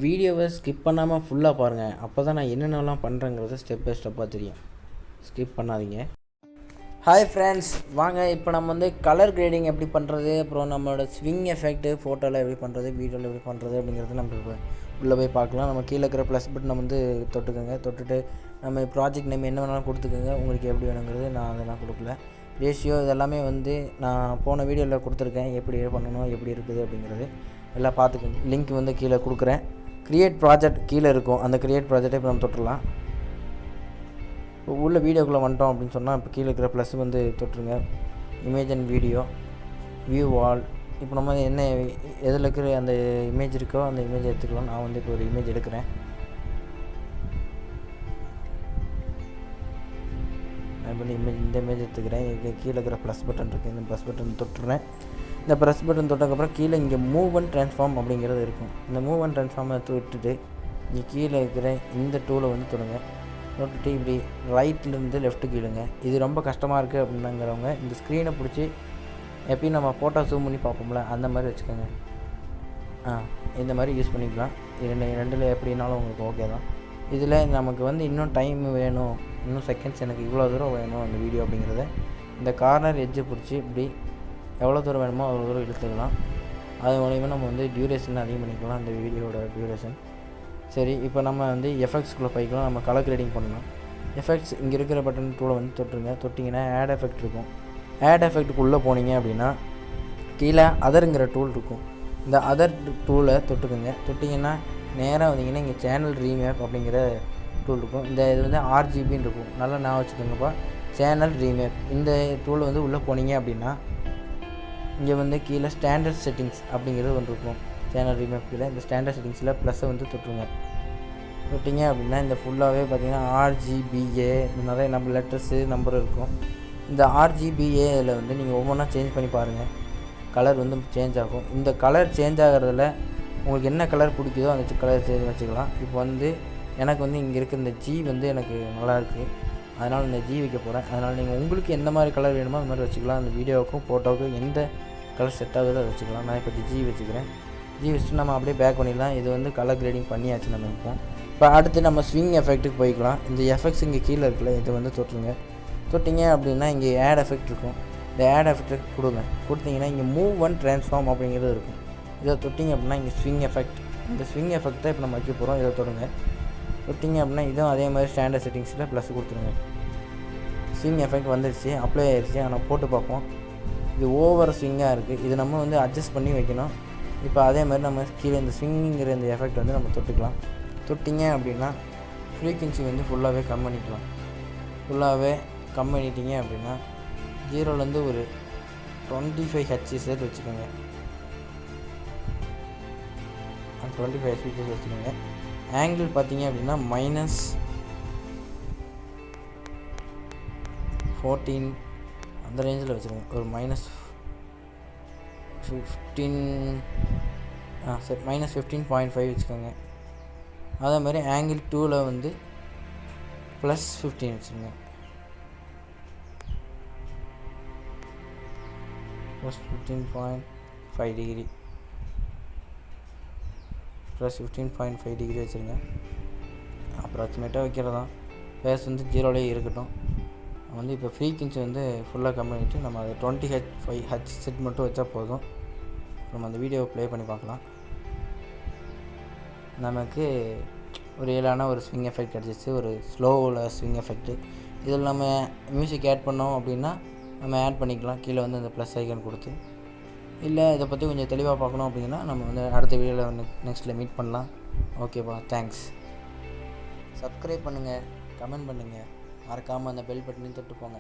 வீடியோவை ஸ்கிப் பண்ணாமல் ஃபுல்லாக பாருங்கள். அப்போ தான் நான் என்னென்னலாம் பண்ணுறேங்கிறது ஸ்டெப் பை ஸ்டெப்பாக தெரியும். ஸ்கிப் பண்ணாதீங்க. ஹாய் ஃப்ரெண்ட்ஸ், வாங்க இப்போ நம்ம வந்து கலர் கிரேடிங் எப்படி பண்ணுறது, அப்புறம் நம்மளோட ஸ்விங் எஃபெக்ட்டு ஃபோட்டோவில் எப்படி பண்ணுறது, வீடியோவில் எப்படி பண்ணுறது அப்படிங்கிறது நம்ம உள்ளே போய் பார்க்கலாம். நம்ம கீழே இருக்கிற ப்ளஸ் பட்டன் நம்ம வந்து தொட்டுட்டு நம்ம ப்ராஜெக்ட் நேம் என்ன வேணாலும் கொடுத்துக்கோங்க. உங்களுக்கு எப்படி வேணுங்கிறது நான் அதெல்லாம் கொடுக்கல. ரேஷியோ இதெல்லாமே வந்து நான் போன வீடியோவில் கொடுத்துருக்கேன், எப்படி பண்ணணும், எப்படி இருக்குது அப்படிங்கிறது எல்லாம் பார்த்துக்கோங்க. லிங்க் வந்து கீழே கொடுக்குறேன். க்ரியேட் ப்ராஜெக்ட் கீழே இருக்கும். அந்த க்ரியேட் ப்ராஜெக்டை இப்போ நம்ம தொட்டுடலாம். இப்போ உள்ள வீடியோக்குள்ளே வந்துட்டோம் அப்படின்னு சொன்னால் இப்போ கீழே இருக்கிற ப்ளஸ் வந்து தொட்டுருங்க. இமேஜ் அண்ட் வீடியோ, வியூ வால். இப்போ நம்ம என்ன எதில் இருக்கிற அந்த இமேஜ் இருக்கோ அந்த இமேஜ் எடுத்துக்கலாம். நான் வந்து இப்போ ஒரு இமேஜ் எடுக்கிறேன். நான் இப்போ இந்த இமேஜ் எடுத்துக்கிறேன். இங்கே கீழே இருக்கிற ப்ளஸ் பட்டன் இருக்குது. இந்த ப்ளஸ் பட்டன் தொட்டுறேன். இந்த ப்ளஸ் பட்டன் தொட்டதுக்கப்புறம் கீழே இங்கே மூவ் அண்ட் ட்ரான்ஸ்ஃபார்ம் அப்படிங்கிறது இருக்கும். இந்த மூவ் அண்ட் ட்ரான்ஸ்ஃபார்மை விட்டுட்டு இங்கே கீழே இருக்கிற இந்த டூலை வந்து தொடுங்க. தொட்டுட்டு இப்படி ரைட்லேருந்து லெஃப்ட்டு கீழுங்க. இது ரொம்ப கஷ்டமாக இருக்குது அப்படிங்கிறவங்க இந்த ஸ்க்ரீனை பிடிச்சி எப்பயும் நம்ம ஃபோட்டோ ஜூம் பண்ணி பார்ப்போம்ல, அந்த மாதிரி வச்சுக்கோங்க. இந்த மாதிரி யூஸ் பண்ணிக்கலாம். ரெண்டில் எப்படின்னாலும் உங்களுக்கு ஓகே தான். இதில் நமக்கு வந்து இன்னும் டைம் வேணும், இன்னும் செகண்ட்ஸ் எனக்கு இவ்வளோ தூரம் வேணும் அந்த வீடியோ அப்படிங்கிறத இந்த கார்னர் எட்ஜை பிடிச்சி இப்படி எவ்வளோ தூரம் வேணுமோ அவ்வளோ தூரம் இழுத்துக்கலாம். அது மூலிமா நம்ம வந்து டியூரேஷன் அதிகம் பண்ணிக்கலாம், அந்த வீடியோட டியூரேஷன். சரி, இப்போ நம்ம வந்து எஃபெக்ட்ஸ்குள்ளே போய்க்கலாம். நம்ம கலர் கிரேடிங் பண்ணணும். எஃபெக்ட்ஸ் இங்கே இருக்கிற பட்டன் டூலை வந்து தொட்டுருங்க. தொட்டிங்கன்னா ஆட் எஃபெக்ட் இருக்கும். ஆட் எஃபெக்ட்டுக்குள்ளே போனீங்க அப்படின்னா கீழே அதருங்கிற டூல் இருக்கும். இந்த அதர் டூலை தொட்டுக்குங்க. தொட்டிங்கன்னா நேராக வந்தீங்கன்னா இங்கே சேனல் ரீமேப் அப்படிங்கிற டூல் இருக்கும். இந்த இது வந்து RGBன்னு இருக்கும். நல்லா நான் வச்சுக்கோங்கப்பா, சேனல் ரீமேப். இந்த டூல் வந்து உள்ளே போனீங்க அப்படின்னா இங்கே வந்து கீழே ஸ்டாண்டர்ட் செட்டிங்ஸ் அப்படிங்கிறது ஒன்று இருக்கும். சேனல் ரீமேப் கீழே இந்த ஸ்டாண்டர்ட் செட்டிங்ஸில் ப்ளஸ்ஸை வந்து தொட்டுருங்க. தொட்டிங்க அப்படின்னா இந்த ஃபுல்லாகவே பார்த்திங்கன்னா RGBA நிறைய நம்ம லெட்டர்ஸு நம்பர் இருக்கும். இந்த RGBAவில் வந்து நீங்கள் ஒவ்வொன்றா சேஞ்ச் பண்ணி பாருங்கள். கலர் வந்து சேஞ்ச் ஆகும். இந்த கலர் சேஞ்ச் ஆகிறதுல உங்களுக்கு என்ன கலர் பிடிக்குதோ அந்த கலர் சேஞ்ச் வச்சுக்கலாம். இப்போ வந்து எனக்கு வந்து இங்கே இருக்க இந்த G வந்து எனக்கு நல்லாயிருக்கு, அதனால் இந்த G வைக்க போகிறேன். அதனால் நீங்கள் உங்களுக்கு எந்த மாதிரி கலர் வேணுமோ அந்த மாதிரி வச்சுக்கலாம். அந்த வீடியோவுக்கும் ஃபோட்டோவுக்கும் எந்த கலர் செட் ஆகுதோ அதை வச்சுக்கலாம். நான் இப்போ G வச்சுக்கிறேன். G வச்சுட்டு நம்ம அப்படியே பேக் பண்ணிடலாம். இது வந்து கலர் கிரேடிங் பண்ணியாச்சு நம்ம இப்போ அடுத்து நம்ம ஸ்விங் எஃபெக்ட்டுக்கு போய்க்கலாம். இந்த எஃபெக்ட்ஸ் இங்கே கீழே இருக்குல்ல, இது வந்து தொட்டுருங்க. தொட்டிங்க அப்படின்னா இங்கே ஆட் எஃபெக்ட் இருக்கும். இந்த ஆட் எஃபெக்ட் கொடுத்தீங்கன்னா இங்கே மூவ் அண்ட் ட்ரான்ஸ்ஃபார்ம் அப்படிங்கிறது இருக்கும். இதை தொட்டிங்க அப்படின்னா இங்கே ஸ்விங் எஃபெக்ட். இந்த ஸ்விங் எஃபெக்ட்டை இப்போ நம்ம வைக்க போகிறோம். இதை தொடுங்க. தொட்டிங்க அப்படின்னா இதுவும் அதே மாதிரி ஸ்டாண்டர்ட் செட்டிங்ஸில் ப்ளஸ் கொடுத்துருங்க. ஸ்விங் எஃபெக்ட் வந்துடுச்சு, அப்ளை ஆகிடுச்சு. ஆனால் போட்டு பார்ப்போம். இது ஓவர் ஸ்விங்காக இருக்குது. இது நம்ம வந்து அட்ஜஸ்ட் பண்ணி வைக்கணும். இப்போ அதே மாதிரி நம்ம கீழே இந்த ஸ்விங்கிங்கிற இந்த எஃபெக்ட் வந்து நம்ம தொட்டுக்கலாம். தொட்டிங்க அப்படின்னா ஃப்ரீக்வன்சி வந்து ஃபுல்லாகவே கம் பண்ணிக்கலாம். ஃபுல்லாகவே கம் பண்ணிட்டீங்க அப்படின்னா 0லேருந்து ஒரு 25 Hz வச்சுக்கோங்க. 25 Hz வச்சுக்கோங்க. ஆங்கிள் பார்த்தீங்க அப்படின்னா -14 அந்த ரேஞ்சில் வச்சுருங்க. ஒரு -15.5 வச்சுக்கோங்க. அதே மாதிரி ஆங்கிள் 2ல் வந்து +15 வச்சுருங்க. +15.5 டிகிரி வச்சுருங்க. அப்ராக்சிமேட்டாக வைக்கிறதான். ஃபேஸ் வந்து 0லேயே இருக்கட்டும். வந்து இப்போ ஃப்ரீக்வன்சி வந்து ஃபுல்லாக கம்மி பண்ணிவிட்டு நம்ம அதை 25 Hz மட்டும் வச்சா போதும். நம்ம அந்த வீடியோவை ப்ளே பண்ணி பார்க்கலாம். நமக்கு ஒரு இயலான ஒரு ஸ்விங் எஃபெக்ட் கிடச்சிச்சு, ஒரு ஸ்லோவில் ஸ்விங் எஃபெக்ட்டு. இதில் நம்ம மியூசிக் ஆட் பண்ணோம் அப்படின்னா நம்ம ஆட் பண்ணிக்கலாம். கீழே வந்து அந்த ப்ளஸ் ஐக்கன் கொடுத்து, இல்லை இதை பற்றி கொஞ்சம் தெளிவாக பார்க்கணும் அப்படின்னா நம்ம வந்து அடுத்த வீடியோவில் நெக்ஸ்ட்டில் மீட் பண்ணலாம். ஓகேப்பா, தேங்க்ஸ். சப்ஸ்கிரைப் பண்ணுங்கள், கமெண்ட் பண்ணுங்கள், மறக்காமல் அந்த பெல் பட்டனையும் தொட்டு போங்க.